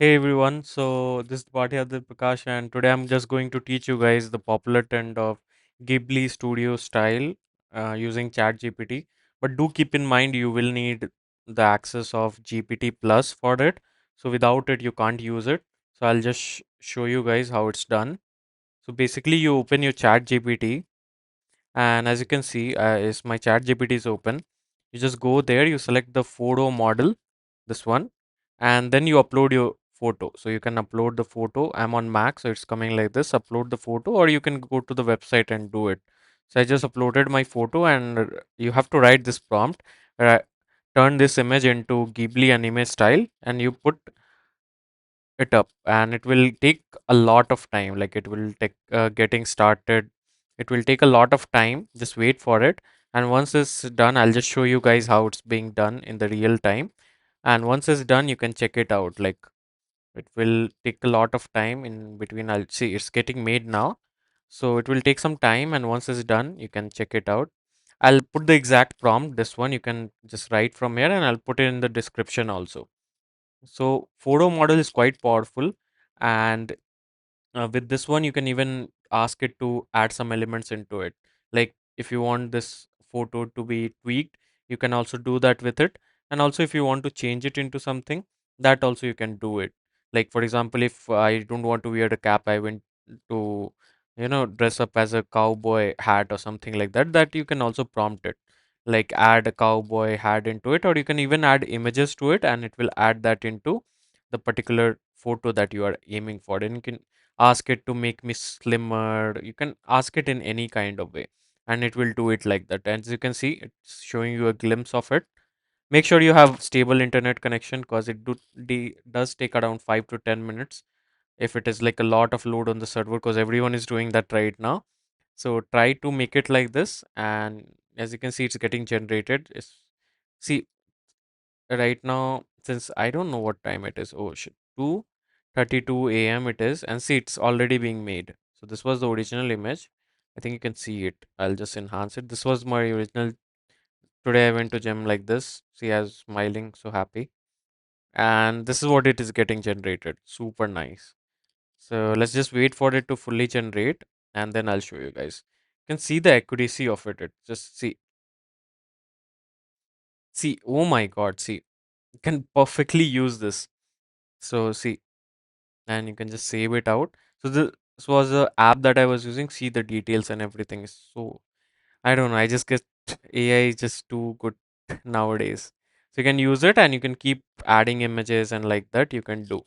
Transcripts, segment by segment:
Hey everyone, so this is Aditya Prakash, and today I'm just going to teach you guys the popular trend of Ghibli Studio Style using ChatGPT. But do keep in mind you will need the access of GPT Plus for it. So without it, you can't use it. So I'll just show you guys how it's done. So basically, you open your ChatGPT, and as you can see, is my ChatGPT is open. You just go there, you select the photo model, this one, and then you upload your photo. So you can upload the photo. I'm on Mac, so it's coming like this. Upload the photo, or you can go to the website and do it. So I just uploaded my photo, and you have to write this prompt. Uh, Turn this image into Ghibli anime style, and you put it up, and it will take a lot of time. Like it will take getting started. It will take a lot of time. Just wait for it. And once it's done, I'll just show you guys how it's being done in the real time. And once it's done, you can check it out. Like it will take a lot of time in between. I'll see it's getting made now. So it will take some time, and once it's done, you can check it out. I'll put the exact prompt. This one you can just write from here, and I'll put it in the description also. So photo model is quite powerful, and with this one you can even ask it to add some elements into it. Like if you want this photo to be tweaked, you can also do that with it. And also if you want to change it into something, that also you can do it. Like for example, if I don't want to wear the cap, I went to dress up as a cowboy hat or something like that, that you can also prompt it, like add a cowboy hat into it, or you can even add images to it and it will add that into the particular photo that you are aiming for. And you can ask it to make me slimmer. You can ask it in any kind of way, and it will do it like that. And as you can see, it's showing you a glimpse of it. Make sure you have stable internet connection, because does take around 5 to 10 minutes if it is like a lot of load on the server, because everyone is doing that right now. So try to make it like this, and as you can see, it's getting generated. See, right now, since I don't know what time it is. Oh shit, 2:32 a.m. it is, and see, it's already being made. So this was the original image. I think you can see it. I'll just enhance it. This was my original. Today I went to gym like this. See, I was smiling, so happy. And this is what it is getting generated. Super nice. So let's just wait for it to fully generate, and then I'll show you guys. You can see the accuracy of it. It just see. Oh my God, see, you can perfectly use this. So see, and you can just save it out. So this was the app that I was using. See the details and everything is so, I don't know. I just get AI is just too good nowadays. So you can use it and you can keep adding images and like that you can do.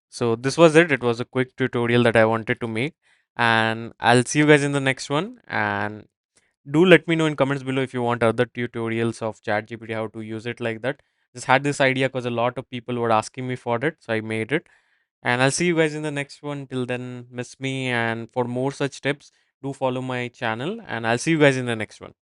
So this was it. It was a quick tutorial that I wanted to make, and I'll see you guys in the next one. And do let me know in comments below if you want other tutorials of ChatGPT, how to use it like that. Just had this idea because a lot of people were asking me for it, so I made it. And I'll see you guys in the next one. Till then, miss me. And for more such tips, do follow my channel. And I'll see you guys in the next one.